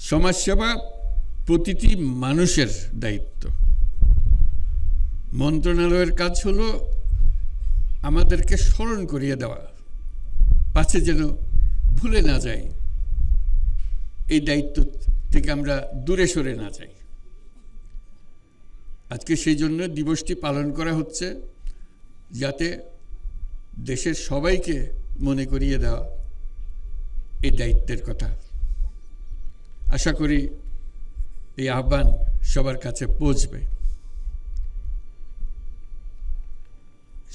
সমাজসেবা প্রতিটি মানুষের দায়িত্ব। মন্ত্রণালয়ের কাজ হলো আমাদেরকে স্মরণ করিয়ে দেওয়া, পাছে যেন ভুলে না যাই, এই দায়িত্ব থেকে আমরা দূরে সরে না যাই। আজকে সেই জন্য দিবসটি পালন করা হচ্ছে, যাতে দেশের সবাইকে মনে করিয়ে দেওয়া এই দায়িত্বের কথা। আশা করি এই আহ্বান সবার কাছে পৌঁছবে।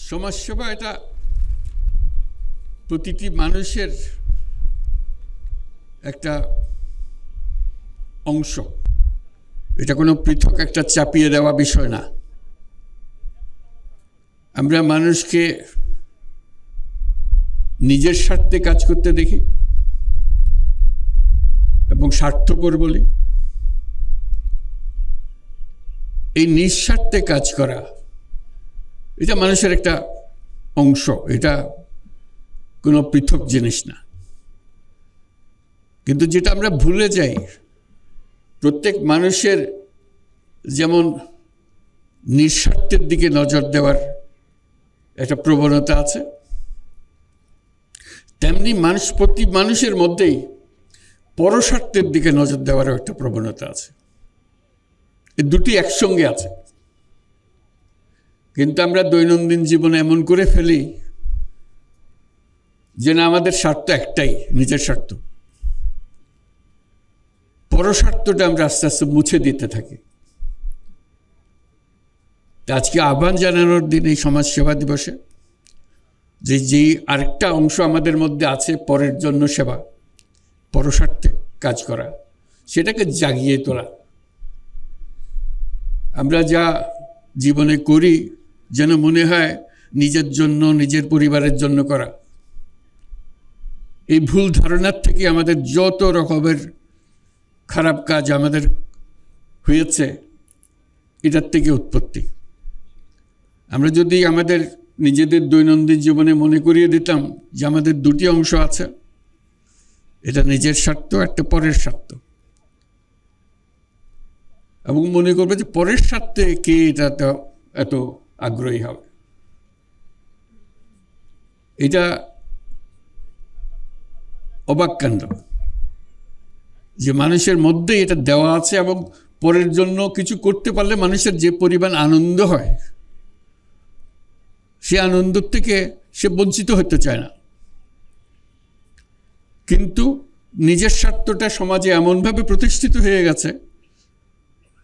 সমাজসেবা এটা প্রতিটি মানুষের একটা অংশ, এটা কোনো পৃথক একটা চাপিয়ে দেওয়া বিষয় না। আমরা মানুষকে নিজের স্বার্থে কাজ করতে দেখি এবং স্বার্থপর বলি। এই নিঃস্বার্থে কাজ করা এটা মানুষের একটা অংশ, এটা কোনো পৃথক জিনিস না। কিন্তু যেটা আমরা ভুলে যাই, প্রত্যেক মানুষের যেমন নিঃস্বার্থের দিকে নজর দেওয়ার একটা প্রবণতা আছে, তেমনি প্রতি মানুষের মধ্যেই পরস্বার্থের দিকে নজর দেওয়ারও একটা প্রবণতা আছে। এই দুটি একসঙ্গে আছে। কিন্তু আমরা দৈনন্দিন জীবনে এমন করে ফেলি যে না, আমাদের স্বার্থ একটাই, নিজের স্বার্থ। পরস্বার্থটা আমরা আস্তে আস্তে মুছে দিতে থাকি। আজকে আহ্বান জানানোর দিন এই সমাজসেবা দিবসে, যেই আরেকটা অংশ আমাদের মধ্যে আছে, পরের জন্য সেবা, পরস্বার্থে কাজ করা, সেটাকে জাগিয়ে তোলা। আমরা যা জীবনে করি যেন মনে হয় নিজের জন্য, নিজের পরিবারের জন্য করা। এই ভুল ধারণার থেকে আমাদের যত রকমের খারাপ কাজ আমাদের হয়েছে, এটার থেকে উৎপত্তি। আমরা যদি আমাদের নিজেদের দৈনন্দিন জীবনে মনে করিয়ে দিতাম যে আমাদের দুটি অংশ আছে, এটা নিজের স্বার্থ, একটা পরের স্বার্থ, এবং মনে করবে যে পরের স্বার্থে কে এটা এত আগ্রহী হবে। এটা অবাক কাণ্ড যে মানুষের মধ্যে এটা দেওয়া আছে, এবং পরের জন্য কিছু করতে পারলে মানুষের যে পরিমাণ আনন্দ হয়, সে আনন্দ থেকে সে বঞ্চিত হতে চায় না। কিন্তু নিজের স্বার্থটা সমাজে এমনভাবে প্রতিষ্ঠিত হয়ে গেছে,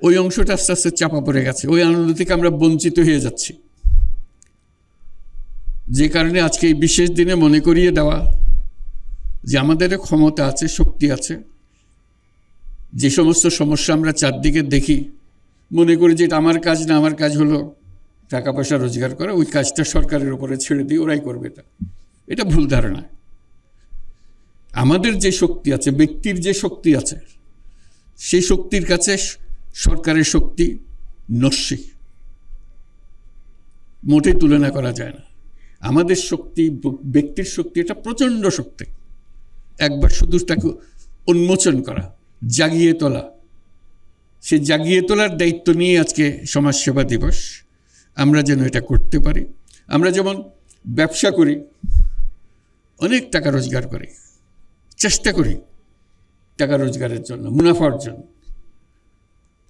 ওই অংশটা আস্তে আস্তে চাপা পড়ে গেছে, ওই আনন্দ থেকে আমরা বঞ্চিত হয়ে যাচ্ছি। যে কারণে আজকে এই বিশেষ দিনে মনে করিয়ে দেওয়া যে আমাদের ক্ষমতা আছে, শক্তি আছে। যে সমস্ত সমস্যা আমরা চারদিকে দেখি, মনে করি যে এটা আমার কাজ না, আমার কাজ হলো টাকা পয়সা রোজগার করা, ওই কাজটা সরকারের উপরে ছেড়ে দিই, ওরাই করবে। এটা ভুল ধারণা। আমাদের যে শক্তি আছে, ব্যক্তির যে শক্তি আছে, সেই শক্তির কাছে সরকারের শক্তি নস্যি, মোটেই তুলনা করা যায় না। আমাদের শক্তি, ব্যক্তির শক্তি, এটা প্রচণ্ড শক্তি। একবার শুধু তাকে উন্মোচন করা, জাগিয়ে তোলা, সে জাগিয়ে তোলার দায়িত্ব নিয়ে আজকে সমাজসেবা দিবস। আমরা যেন এটা করতে পারি। আমরা যেমন ব্যবসা করি, অনেক টাকা রোজগার করি, চেষ্টা করি টাকা রোজগারের জন্য, মুনাফার জন্য।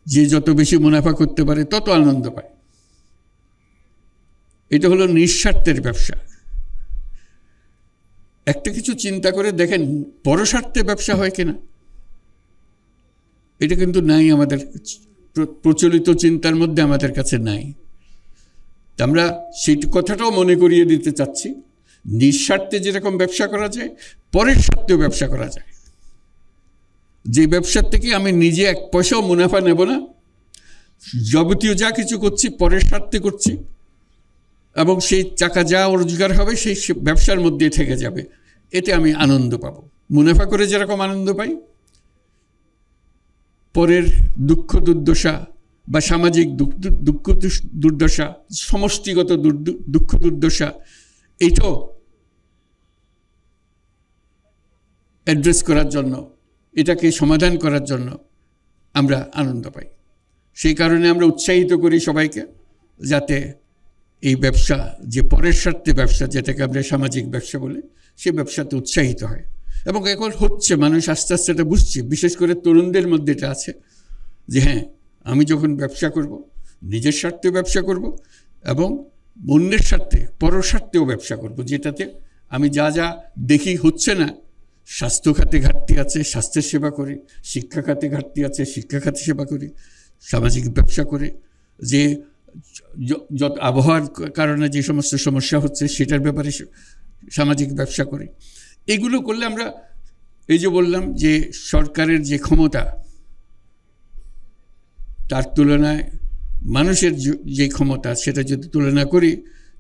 যে যত বেশি মুনাফা করতে পারে তত আনন্দ পায়। এটা হলো নিঃস্বার্থের ব্যবসা। একটা কিছু চিন্তা করে দেখেন, পরস্বার্থে ব্যবসা হয় কিনা। এটা কিন্তু নাই, আমাদের প্রচলিত চিন্তার মধ্যে আমাদের কাছে নাই। আমরা সেই কথাটাও মনে করিয়ে দিতে চাচ্ছি, নিঃস্বার্থে যেরকম ব্যবসা করা যায়, পরের স্বার্থেও ব্যবসা করা যায়। যে ব্যবসার থেকে আমি নিজে এক পয়সাও মুনাফা নেব না, যাবতীয় যা কিছু করছি পরের স্বার্থে করছি, এবং সেই টাকা যা রোজগার হবে সেই ব্যবসার মধ্যে থেকে যাবে, এতে আমি আনন্দ পাব। মুনাফা করে যেরকম আনন্দ পাই, পরের দুঃখ দুর্দশা বা সামাজিক দুঃখ দুর্দশা, সমষ্টিগত দুঃখ দুর্দশা, এইটাও অ্যাড্রেস করার জন্য, এটাকে সমাধান করার জন্য আমরা আনন্দ পাই। সেই কারণে আমরা উৎসাহিত করি সবাইকে, যাতে এই ব্যবসা, যে পরের স্বার্থে ব্যবসা, যেটাকে আমরা সামাজিক ব্যবসা বলি, সে ব্যবসাতে উৎসাহিত হয়। এবং এখন হচ্ছে, মানুষ আস্তে আস্তে এটা বুঝছে, বিশেষ করে তরুণদের মধ্যে এটা আছে যে হ্যাঁ, আমি যখন ব্যবসা করব, নিজের স্বার্থে ব্যবসা করব এবং অন্যের স্বার্থে, পরের স্বার্থেও ব্যবসা করব, যেটাতে আমি যা যা দেখি হচ্ছে না, স্বাস্থ্য খাতে ঘাটতি আছে, স্বাস্থ্যের সেবা করি, শিক্ষা খাতে ঘাটতি আছে, শিক্ষা খাতে সেবা করি, সামাজিক ব্যবসা করে যে যত আবহাওয়ার কারণে যে সমস্ত সমস্যা হচ্ছে সেটার ব্যাপারে সামাজিক ব্যবসা করি। এগুলো করলে আমরা, এই যে বললাম যে সরকারের যে ক্ষমতা, তার তুলনায় মানুষের যে ক্ষমতা, সেটা যদি তুলনা করি,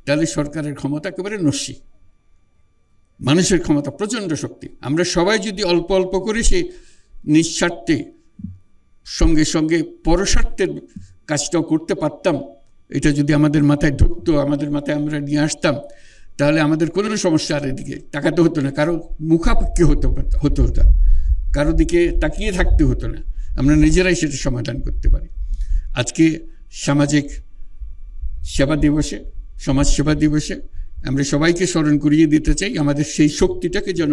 তাহলে সরকারের ক্ষমতা একেবারে নস্যি, মানুষের ক্ষমতা প্রচণ্ড শক্তি। আমরা সবাই যদি অল্প অল্প করে সেই নিঃস্বার্থে সঙ্গে সঙ্গে পরস্বার্থের কাজটাও করতে পারতাম, এটা যদি আমাদের মাথায় ঢুকতো, আমাদের মাথায় আমরা নিয়ে আসতাম, তাহলে আমাদের কোনো সমস্যা আর এদিকে তাকাতে হতো না, কারো মুখাপেক্ষি হতো না, কারো দিকে তাকিয়ে থাকতে হতো না, আমরা নিজেরাই সেটা সমাধান করতে পারি। আজকে সামাজিক সেবা দিবসে, সমাজ সেবা দিবসে আমরা সবাইকে স্মরণ করিয়ে দিতে চাই আমাদের সেই শক্তিটাকে যেন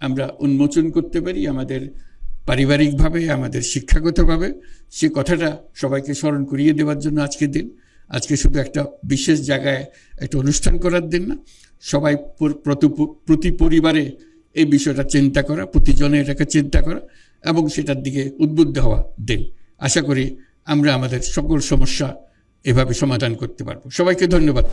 আমরা উন্মোচন করতে পারি, আমাদের পারিবারিকভাবে, আমাদের শিক্ষাগতভাবে। সে কথাটা সবাইকে স্মরণ করিয়ে দেওয়ার জন্য আজকের দিন। আজকে শুধু একটা বিশেষ জায়গায় একটা অনুষ্ঠান করার দিন না, সবাই প্রতি পরিবারে এই বিষয়টা চিন্তা করা, প্রতিজনে এটাকে চিন্তা করা এবং সেটার দিকে উদ্বুদ্ধ হওয়া দিন। আশা করি আমরা আমাদের সকল সমস্যা এভাবে সমাধান করতে পারবো। সবাইকে ধন্যবাদ।